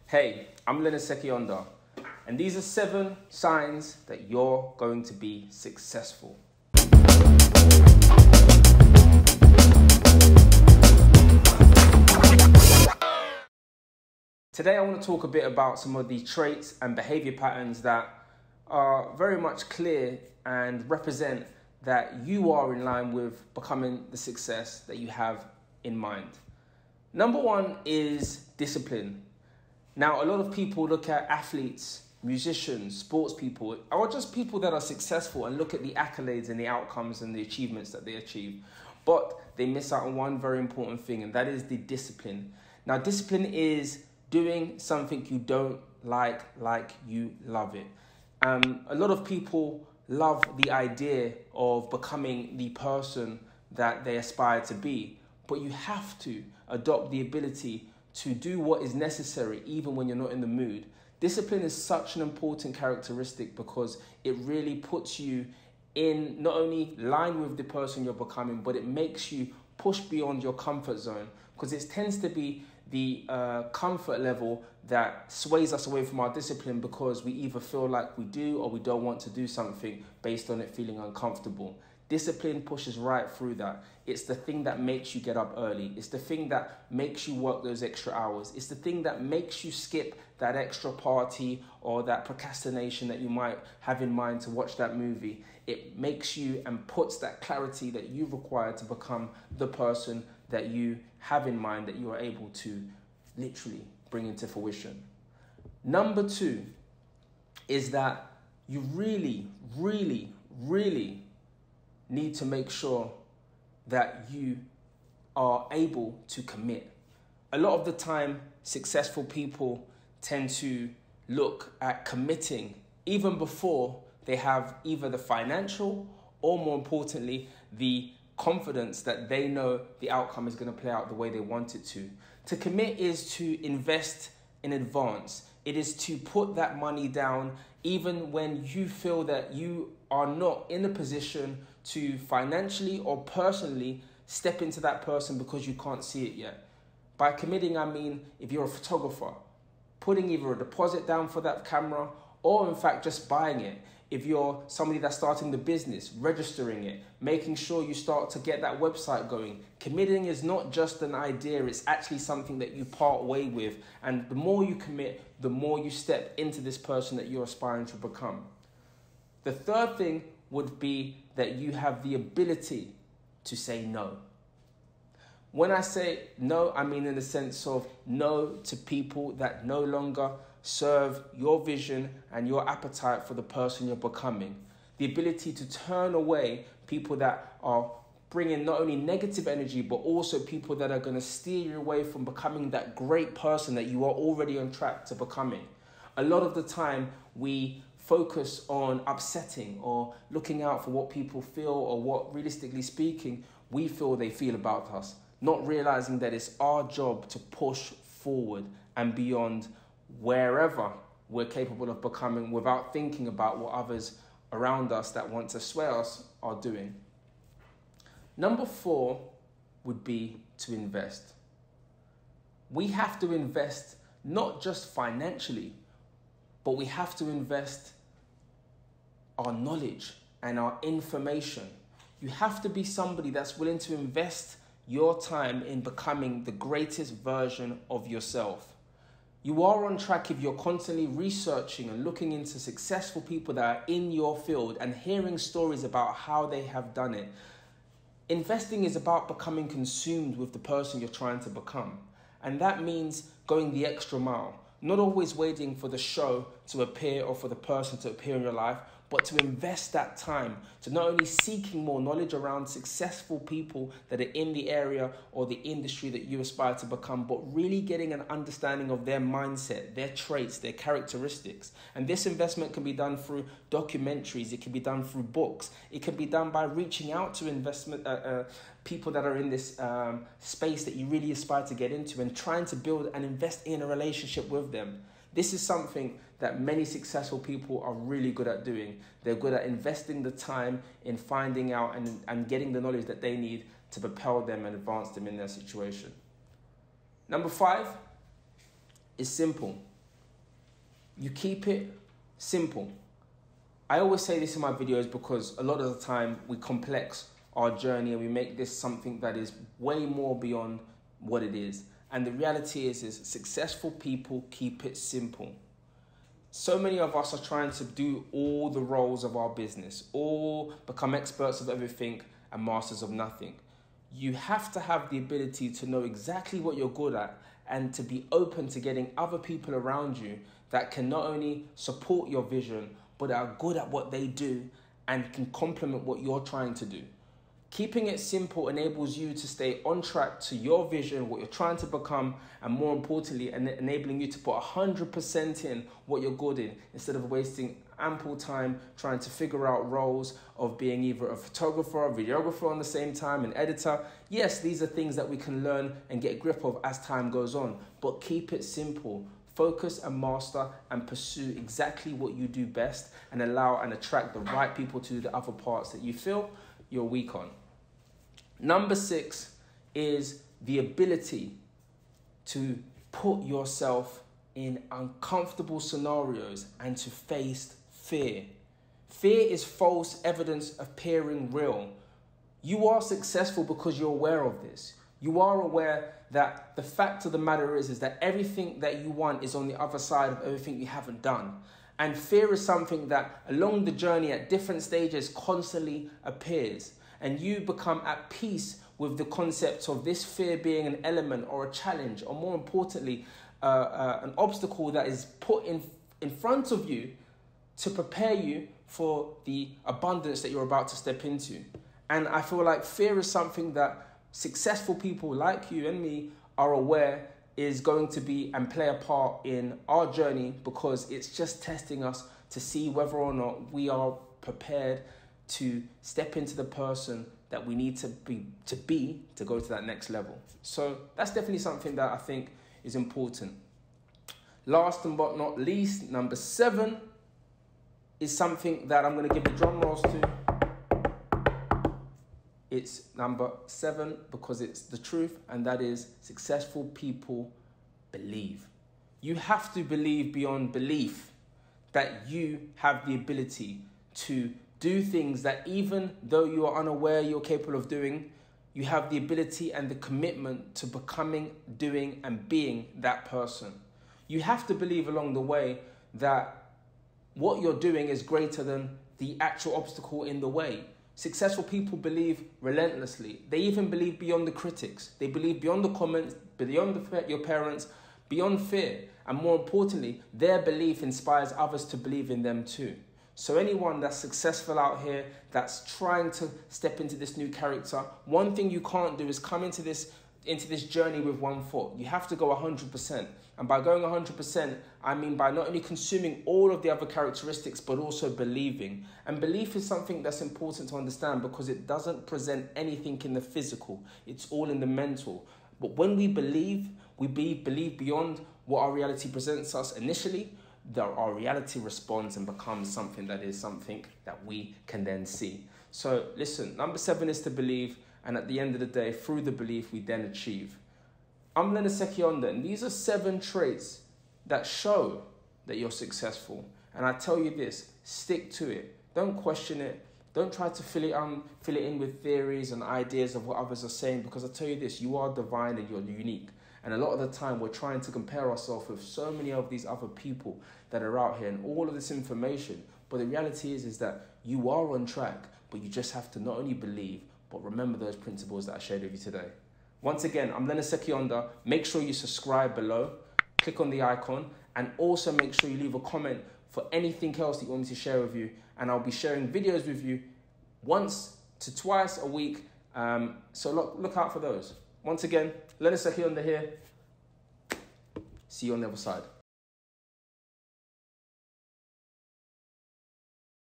Hey, I'm Leonard Sekyonda, and these are 7 signs that you're going to be successful. Today I want to talk a bit about some of the traits and behavior patterns that are very much clear and represent that you are in line with becoming the success that you have in mind. Number 1 is discipline. Now, a lot of people look at athletes, musicians, sports people, or just people that are successful and look at the accolades and the outcomes and the achievements that they achieve. But they miss out on one very important thing, and that is the discipline. Now, discipline is doing something you don't like you love it. A lot of people love the idea of becoming the person that they aspire to be, but you have to adopt the ability to do what is necessary even when you're not in the mood. Discipline is such an important characteristic because it really puts you in not only line with the person you're becoming, but it makes you push beyond your comfort zone, because it tends to be the comfort level that sways us away from our discipline, because we either feel like we do or we don't want to do something based on it feeling uncomfortable. Discipline pushes right through that. It's the thing that makes you get up early. It's the thing that makes you work those extra hours. It's the thing that makes you skip that extra party or that procrastination that you might have in mind to watch that movie. It makes you and puts that clarity that you require to become the person that you have in mind, that you are able to literally bring into fruition. Number 2 is that you really need to make sure that you are able to commit. A lot of the time, successful people tend to look at committing even before they have either the financial or, more importantly, the confidence that they know the outcome is going to play out the way they want it to. To commit is to invest in advance. It is to put that money down even when you feel that you are not in a position to financially or personally step into that person because you can't see it yet. By committing, I mean if you're a photographer, putting either a deposit down for that camera or in fact just buying it. If you're somebody that's starting the business, registering it, making sure you start to get that website going. Committing is not just an idea, it's actually something that you part way with. And the more you commit, the more you step into this person that you're aspiring to become. The third thing would be that you have the ability to say no. When I say no, I mean in the sense of no to people that no longer serve your vision and your appetite for the person you're becoming. The ability to turn away people that are bringing not only negative energy, but also people that are going to steer you away from becoming that great person that you are already on track to becoming. A lot of the time, we focus on upsetting or looking out for what people feel or what, realistically speaking, we feel they feel about us, not realizing that it's our job to push forward and beyond wherever we're capable of becoming without thinking about what others around us that want to sway us are doing. Number 4 would be to invest. We have to invest not just financially, but we have to invest our knowledge and our information. You have to be somebody that's willing to invest your time in becoming the greatest version of yourself. You are on track if you're constantly researching and looking into successful people that are in your field and hearing stories about how they have done it. Investing is about becoming consumed with the person you're trying to become. And that means going the extra mile, not always waiting for the show to appear or for the person to appear in your life, but to invest that time to not only seeking more knowledge around successful people that are in the area or the industry that you aspire to become, but really getting an understanding of their mindset, their traits, their characteristics. And this investment can be done through documentaries, it can be done through books, it can be done by reaching out to people that are in this space that you really aspire to get into and trying to build and invest in a relationship with them. This is something that many successful people are really good at doing. They're good at investing the time in finding out and getting the knowledge that they need to propel them and advance them in their situation. Number 5 is simple. you keep it simple. I always say this in my videos because a lot of the time we complex our journey and we make this something that is way more beyond what it is. And the reality is successful people keep it simple. So many of us are trying to do all the roles of our business, all become experts of everything and masters of nothing. You have to have the ability to know exactly what you're good at and to be open to getting other people around you that can not only support your vision, but are good at what they do and can complement what you're trying to do. Keeping it simple enables you to stay on track to your vision, what you're trying to become, and more importantly, enabling you to put 100% in what you're good in, instead of wasting ample time trying to figure out roles of being either a photographer, a videographer on the same time, an editor. Yes, these are things that we can learn and get a grip of as time goes on, but keep it simple. Focus and master and pursue exactly what you do best and allow and attract the right people to do the other parts that you feel you're weak on. Number 6 is the ability to put yourself in uncomfortable scenarios and to face fear. Fear is false evidence appearing real. You are successful because you're aware of this. You are aware that the fact of the matter is that everything that you want is on the other side of everything you haven't done. And fear is something that along the journey at different stages constantly appears. And you become at peace with the concept of this fear being an element or a challenge, or more importantly, an obstacle that is put in front of you to prepare you for the abundance that you're about to step into. And I feel like fear is something that successful people like you and me are aware is going to be and play a part in our journey, because it's just testing us to see whether or not we are prepared to step into the person that we need to be to go to that next level. So that's definitely something that I think is important. Last but not least, number 7 is something that I'm going to give the drum rolls to. It's number 7 because it's the truth, and that is successful people believe. You have to believe beyond belief that you have the ability to do things that even though you are unaware you're capable of doing, you have the ability and the commitment to becoming, doing, and being that person. You have to believe along the way that what you're doing is greater than the actual obstacle in the way. Successful people believe relentlessly. They even believe beyond the critics. They believe beyond the comments, beyond your parents, beyond fear. And more importantly, their belief inspires others to believe in them too. So anyone that's successful out here, that's trying to step into this new character, one thing you can't do is come into this journey with one foot. You have to go 100%. And by going 100%, I mean by not only consuming all of the other characteristics, but also believing. And belief is something that's important to understand because it doesn't present anything in the physical. It's all in the mental. But when we believe beyond what our reality presents us initially, our reality responds and becomes something that we can then see. So listen, number 7 is to believe. And at the end of the day, through the belief, we then achieve. I'm Leonard Sekyonda, and these are 7 traits that show that you're successful. And I tell you this, stick to it. Don't question it. Don't try to fill it in with theories and ideas of what others are saying, because I tell you this, you are divine and you're unique. And a lot of the time, we're trying to compare ourselves with so many of these other people that are out here and all of this information. But the reality is that you are on track, but you just have to not only believe, but remember those principles that I shared with you today. Once again, I'm Leonard Sekyonda. Make sure you subscribe below, click on the icon, and also make sure you leave a comment for anything else that you want me to share with you. And I'll be sharing videos with you once to twice a week. So look out for those. Once again, Leonard Sekyonda here. See you on the other side.